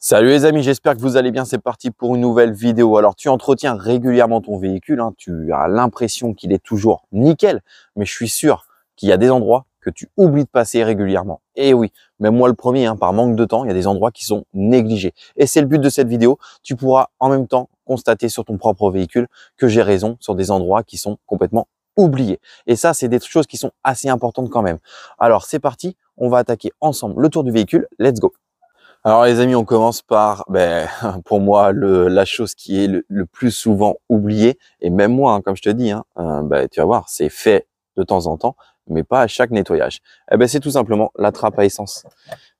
Salut les amis, j'espère que vous allez bien. C'est parti pour une nouvelle vidéo. Alors, tu entretiens régulièrement ton véhicule, hein, tu as l'impression qu'il est toujours nickel, mais je suis sûr qu'il y a des endroits que tu oublies de passer régulièrement. Et oui, même moi le premier, hein, par manque de temps, il y a des endroits qui sont négligés. Et c'est le but de cette vidéo. Tu pourras en même temps constater sur ton propre véhicule que j'ai raison sur des endroits qui sont complètement oubliés. Et ça, c'est des choses qui sont assez importantes quand même. Alors, c'est parti. On va attaquer ensemble le tour du véhicule. Let's go. Alors les amis, on commence par, pour moi, la chose qui est le plus souvent oubliée, et même moi, hein, comme je te dis, hein, tu vas voir, c'est fait de temps en temps, mais pas à chaque nettoyage. C'est tout simplement la trappe à essence.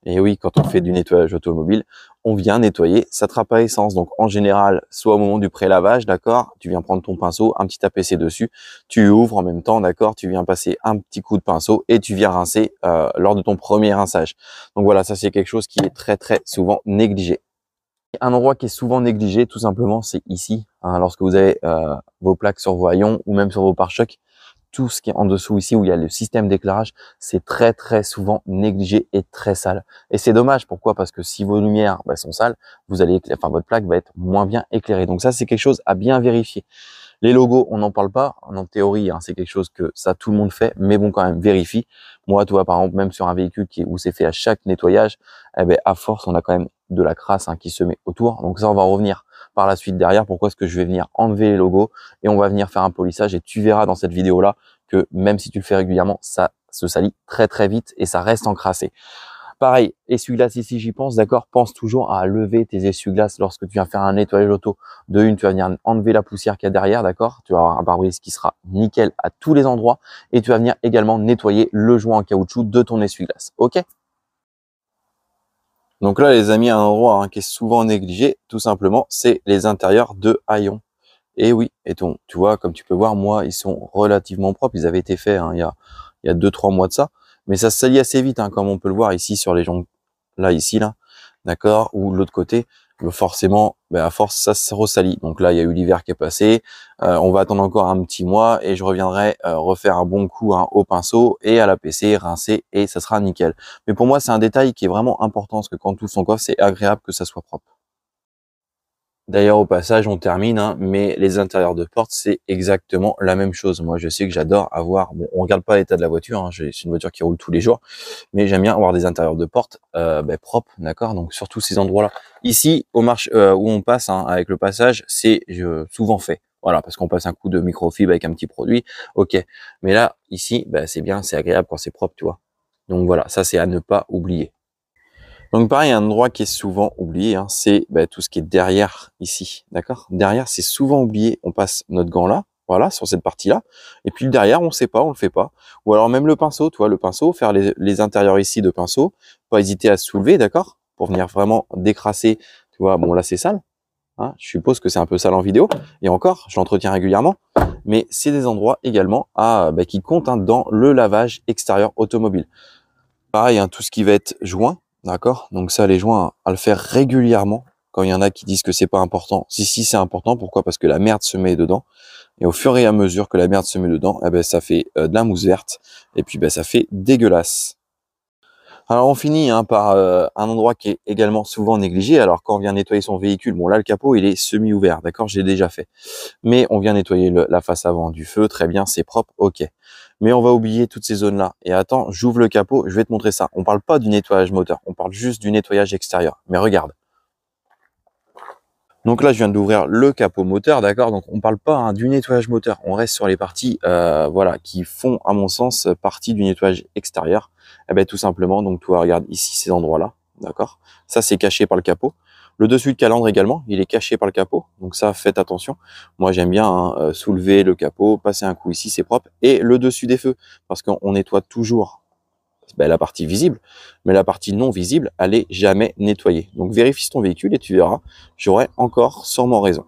Et oui, quand on fait du nettoyage automobile, on vient nettoyer sa trappe à essence. Donc en général, soit au moment du pré-lavage, d'accord, tu viens prendre ton pinceau, un petit APC dessus, tu ouvres en même temps, d'accord, tu viens passer un petit coup de pinceau et tu viens rincer lors de ton premier rinçage. Donc voilà, ça c'est quelque chose qui est très très souvent négligé. Un endroit qui est souvent négligé, tout simplement, c'est ici, hein, lorsque vous avez vos plaques sur voyants ou même sur vos pare-chocs. Tout ce qui est en dessous ici où il y a le système d'éclairage, c'est très très souvent négligé et très sale. Et c'est dommage. Pourquoi? Parce que si vos lumières sont sales, votre plaque va être moins bien éclairée. Donc ça, c'est quelque chose à bien vérifier. Les logos, on n'en parle pas. En théorie, hein, c'est quelque chose que ça tout le monde fait, mais bon, quand même, vérifie. Moi, tu vois, par exemple, même sur un véhicule où c'est fait à chaque nettoyage, à force, on a quand même de la crasse qui se met autour. Donc ça, on va revenir par la suite derrière. Pourquoi est-ce que je vais venir enlever les logos et on va venir faire un polissage, et tu verras dans cette vidéo-là que même si tu le fais régulièrement, ça se salit très très vite et ça reste encrassé. Pareil, essuie-glace ici, j'y pense, d'accord. Pense toujours à lever tes essuie-glaces lorsque tu viens faire un nettoyage auto. De une, tu vas venir enlever la poussière qu'il y a derrière, d'accord. Tu vas avoir un pare-brise qui sera nickel à tous les endroits et tu vas venir également nettoyer le joint en caoutchouc de ton essuie-glace, ok. Donc là, les amis, un endroit qui est souvent négligé, tout simplement, c'est les intérieurs de haillons. Et oui, tu vois, comme tu peux voir, moi, ils sont relativement propres. Ils avaient été faits il y a 2-3 mois de ça. Mais ça se salit assez vite, comme on peut le voir ici sur les jambes, là, ici, là, d'accord, ou de l'autre côté. Forcément, à force, ça se ressalit. Donc là, il y a eu l'hiver qui est passé. On va attendre encore un petit mois et je reviendrai refaire un bon coup au pinceau et à la PC, rincer et ça sera nickel. Mais pour moi, c'est un détail qui est vraiment important parce que quand tout son coffre, c'est agréable que ça soit propre. D'ailleurs, au passage, on termine, mais les intérieurs de porte, c'est exactement la même chose. Moi, je sais que j'adore avoir, bon, on regarde pas l'état de la voiture, c'est une voiture qui roule tous les jours, mais j'aime bien avoir des intérieurs de porte propres, d'accord. Donc, sur tous ces endroits-là. Ici, au marché où on passe avec le passage, c'est souvent fait. Voilà, parce qu'on passe un coup de microfibre avec un petit produit, ok. Mais là, ici, c'est bien, c'est agréable quand c'est propre, tu vois. Donc voilà, ça c'est à ne pas oublier. Donc pareil, un endroit qui est souvent oublié, c'est tout ce qui est derrière ici, d'accord. Derrière, c'est souvent oublié. On passe notre gant là, voilà, sur cette partie-là, et puis le derrière, on sait pas, on le fait pas. Ou alors même le pinceau, tu vois, le pinceau, faire les intérieurs ici de pinceau, pas hésiter à se soulever, d'accord, pour venir vraiment décrasser. Tu vois, bon là c'est sale, je suppose que c'est un peu sale en vidéo, et encore, je l'entretiens régulièrement, mais c'est des endroits également qui comptent dans le lavage extérieur automobile. Pareil, tout ce qui va être joint, d'accord. Donc ça, les joints, à le faire régulièrement. Quand il y en a qui disent que c'est pas important, si c'est important. Pourquoi? Parce que la merde se met dedans. Et au fur et à mesure que la merde se met dedans, ça fait de la mousse verte. Et puis ça fait dégueulasse. Alors on finit par un endroit qui est également souvent négligé. Alors quand on vient nettoyer son véhicule, bon là le capot il est semi-ouvert, d'accord, j'ai déjà fait. Mais on vient nettoyer la face avant du feu, très bien, c'est propre, ok. Mais on va oublier toutes ces zones-là. Et attends, j'ouvre le capot, je vais te montrer ça. On parle pas du nettoyage moteur, on parle juste du nettoyage extérieur. Mais regarde. Donc là, je viens d'ouvrir le capot moteur, d'accord. Donc on parle pas du nettoyage moteur, on reste sur les parties, qui font, à mon sens, partie du nettoyage extérieur. Tout simplement, donc tu vois, regarde ici ces endroits-là, d'accord. Ça, c'est caché par le capot. Le dessus de calandre également, il est caché par le capot. Donc ça, faites attention. Moi, j'aime bien soulever le capot, passer un coup ici, c'est propre. Et le dessus des feux, parce qu'on nettoie toujours la partie visible, mais la partie non visible, elle est jamais nettoyée. Donc vérifie ton véhicule et tu verras, j'aurai encore sûrement raison.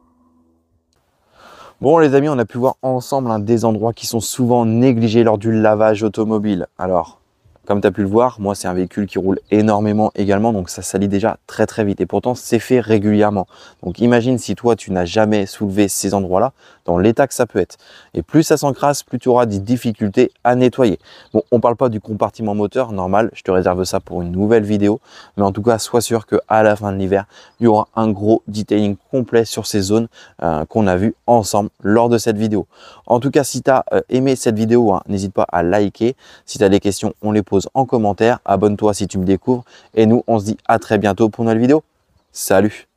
Bon les amis, on a pu voir ensemble des endroits qui sont souvent négligés lors du lavage automobile. Alors, Comme tu as pu le voir, moi c'est un véhicule qui roule énormément également, donc ça salit déjà très très vite et pourtant c'est fait régulièrement. Donc imagine si toi tu n'as jamais soulevé ces endroits-là, dans l'état que ça peut être. Et plus ça s'encrasse, plus tu auras des difficultés à nettoyer. Bon, on parle pas du compartiment moteur, normal, je te réserve ça pour une nouvelle vidéo, mais en tout cas sois sûr qu'à la fin de l'hiver, il y aura un gros detailing complet sur ces zones qu'on a vu ensemble lors de cette vidéo. En tout cas, si tu as aimé cette vidéo, hein, n'hésite pas à liker. Si tu as des questions, on les pose en commentaire. Abonne-toi si tu me découvres. Et nous, on se dit à très bientôt pour une nouvelle vidéo. Salut!